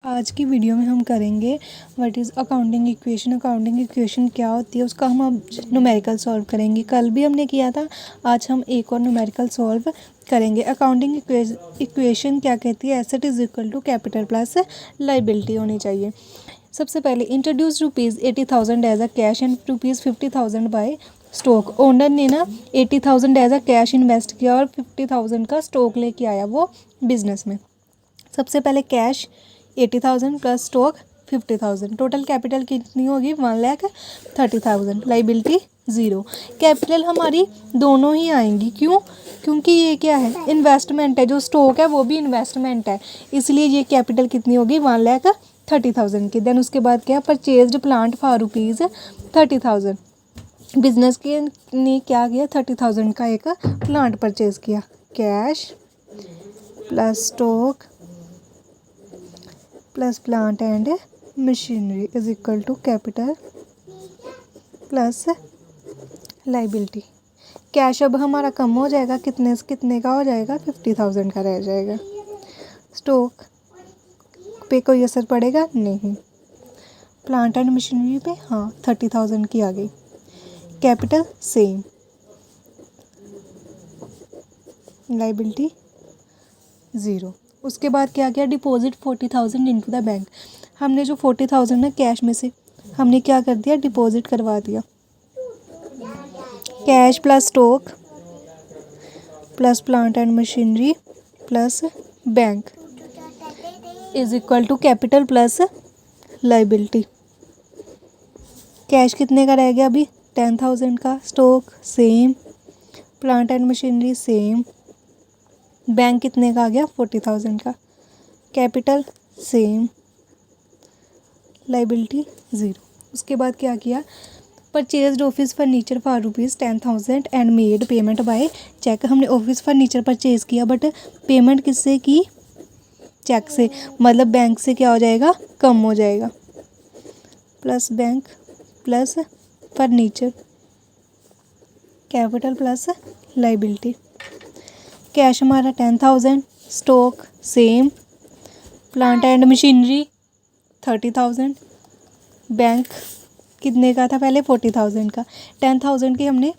आज की वीडियो में हम करेंगे what is accounting equation. Accounting equation क्या होती है उसका हम अब न्यूमेरिकल सॉल्व करेंगे। कल भी हमने किया था, आज हम एक और न्यूमेरिकल सॉल्व करेंगे। अकाउंटिंग इक्वेशन क्या कहती है? Asset is equal to capital plus liability होनी चाहिए। सबसे पहले introduce ₹80,000 as a cash and ₹50,000 by stock. Owner ने ना 80,000 एज अ कैश इन्वेस्ट किया और 50,000 का स्टॉक लेके आया वो बिजनेस में। सबसे पहले cash 80,000 plus stock 50,000, total capital कितनी होगी? 1,30,000। लाइबिलिटी 0। कैपिटल हमारी दोनों ही आएंगी, क्यों? क्योंकि ये क्या है? इन्वेस्टमेंट है। जो स्टॉक है वो भी इन्वेस्टमेंट है, इसलिए ये कैपिटल कितनी होगी? 1,30,000 की। देन उसके बाद क्या? Purchased plant for ₹30,000। बिजनेस के ने क्या किया? 30,000 का एक प्लांट परचेज किया। Cash plus stock plus plant and machinery is equal to capital plus liability. Cash अब हमारा कम हो जाएगा, कितने से कितने का हो जाएगा? 50,000 का रह जाएगा। स्टॉक पे कोई असर पड़ेगा नहीं। प्लांट एंड मशीनरी पे हाँ 30,000 की आ गई। Capital same, liability 0। उसके बाद क्या किया? Deposit 40,000 into the bank. हमने जो 40,000 है कैश में से हमने क्या कर दिया? डिपॉजिट करवा दिया। Cash plus stock plus plant and machinery plus bank is equal to capital plus liability. Cash कितने का रह गया अभी? 10,000 का। Stock same, plant and machinery same, bank कितने का आ गया? 40,000 का। Capital same, liability 0। उसके बाद क्या किया? Purchased office furniture for ₹10,000 and made payment by cheque. हमने ऑफिस फर्नीचर परचेज किया बट पेमेंट किससे की? चेक से, मतलब बैंक से क्या हो जाएगा? कम हो जाएगा। Plus bank plus furniture, capital plus liability. Cash हमारा 10,000, stock same, plant and machinery 30,000, bank कितने का था पहले? 40,000 का। 10,000 की हमने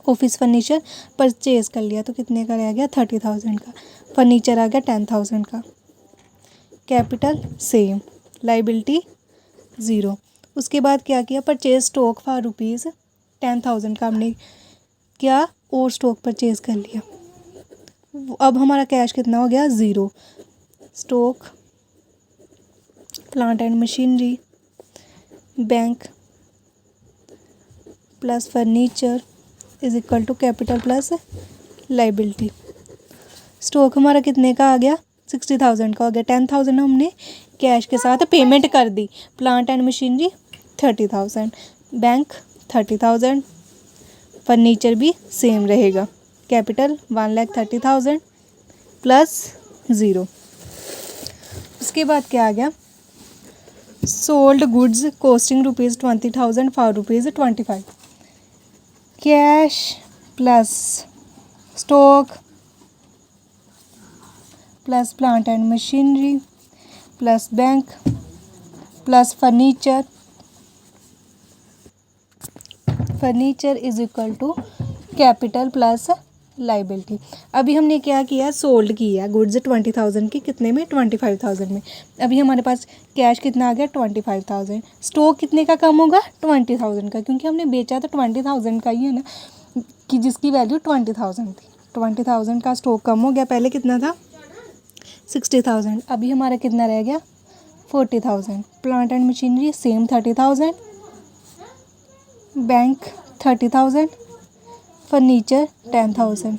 ऑफिस फर्नीचर परचेज कर लिया तो कितने का रह गया? 30,000 का। फर्नीचर आ गया 10,000 का। Capital same, liability 0। उसके बाद क्या किया? परचेज स्टॉक फॉर ₹10,000 का हमने क्या और स्टॉक परचेज कर लिया। अब हमारा कैश कितना हो गया? 0। Stock plant and machinery bank plus furniture is equal to capital plus liability. Stock हमारा कितने का आ गया? 60,000 का हो गया। 10,000 हमने कैश के साथ पेमेंट कर दी। Plant and machinery 30,000, bank 30,000, furniture भी सेम रहेगा। Capital 1,30,000 plus 0। उसके बाद क्या आ गया? Sold goods costing ₹20,000 for ₹25। Cash plus stock plus plant and machinery plus bank plus furniture is equal to capital plus liability. अभी हमने क्या किया? सोल्ड किया गुड्स 20,000 की, कितने में? 25,000 में। अभी हमारे पास कैश कितना आ गया? 25,000। स्टॉक कितने का कम होगा? 20,000 का, क्योंकि हमने बेचा तो 20,000 का ही है ना, कि जिसकी वैल्यू 20,000 थी। 20,000 का स्टॉक कम हो गया। पहले कितना था? 60,000। अभी हमारा कितना रह गया? 40,000। Plant and machinery same 30,000, bank 30,000, furniture 10,000,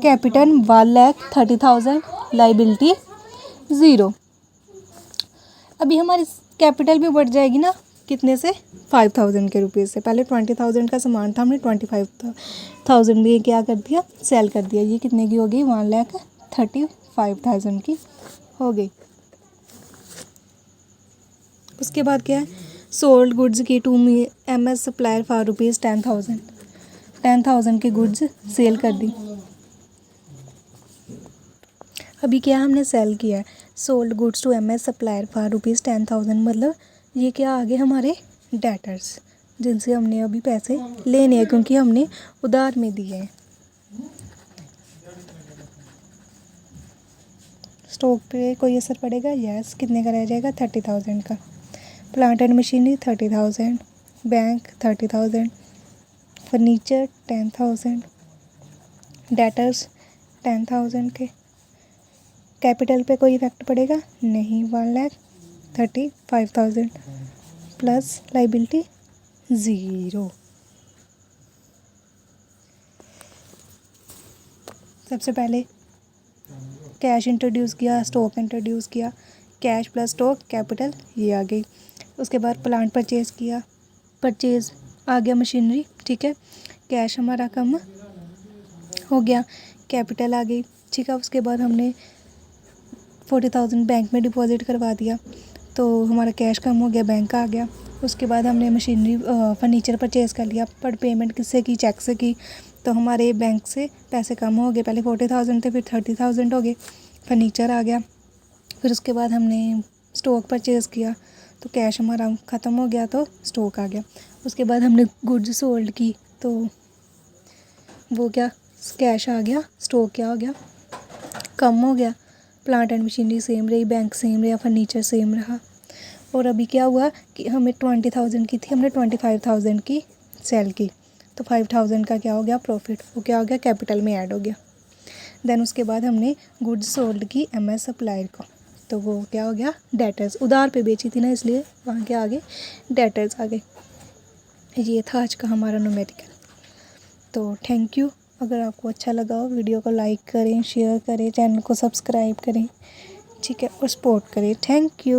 capital 1,30,000, liability 0। अभी हमारी कैपिटल भी बढ़ जाएगी ना, कितने से? 5,000 के रुपये से। पहले 20,000 का सामान था, हमने 25,000 भी क्या कर दिया? सेल कर दिया। ये कितने की हो गई? 1,35,000 की हो गई। उसके बाद क्या है? सोल्ड गुड्स की टू MS सप्लायर फॉर ₹10,000। 10,000 की गुड्स सेल कर दी। अभी क्या हमने सेल किया है, sold goods to MS supplier for ₹10,000, मतलब ये क्या आ गए हमारे डेटर्स, जिनसे हमने अभी पैसे लेने हैं क्योंकि हमने उधार में दिए हैं। स्टॉक पे कोई असर पड़ेगा? यस। कितने का रह जाएगा? 30,000 का। Plant and machinery 30,000, bank 30,000, furniture 10,000, debtors 10,000 के। कैपिटल पे कोई इफेक्ट पड़ेगा? नहीं। 1,35,000 प्लस लाइबिलिटी 0। सबसे पहले कैश इंट्रोड्यूस किया, स्टॉक इंट्रोड्यूस किया, कैश प्लस स्टॉक कैपिटल ये आ गई। उसके बाद प्लांट परचेज़ किया, परचेज़ आ गया मशीनरी, ठीक है। कैश हमारा कम हो गया, कैपिटल आ गई, ठीक है। उसके बाद हमने 40,000 बैंक में डिपॉजिट करवा दिया, तो हमारा कैश कम हो गया, बैंक आ गया। उसके बाद हमने मशीनरी फर्नीचर परचेज़ कर लिया, पर पेमेंट किससे की? चेक से की, तो हमारे बैंक से पैसे कम हो गए। पहले 40,000 थे, फिर 30,000 हो गए, फर्नीचर आ गया। फिर उसके बाद हमने स्टॉक परचेज़ किया, तो कैश हमारा ख़त्म हो गया, तो स्टॉक आ गया। उसके बाद हमने गुड्स सोल्ड की, तो वो क्या, कैश आ गया, स्टॉक क्या हो गया, कम हो गया। प्लांट एंड मशीनरी सेम रही, बैंक सेम रहा, फर्नीचर सेम रहा। और अभी क्या हुआ कि हमें 20,000 की थी, हमने 25,000 की सेल की, तो 5,000 का क्या हो गया? प्रॉफिट। वो क्या हो गया? कैपिटल में ऐड हो गया। देन उसके बाद हमने गुड्स सोल्ड की MS सप्लायर को, तो वो क्या हो गया? डेटर्स। उधार पे बेची थी ना, इसलिए वहाँ के आगे डेटर्स आ गए। ये था आज का हमारा न्यूमेरिकल। तो थैंक यू। अगर आपको अच्छा लगा हो वीडियो को लाइक करें, शेयर करें, चैनल को सब्सक्राइब करें, ठीक है, और सपोर्ट करें। Thank you.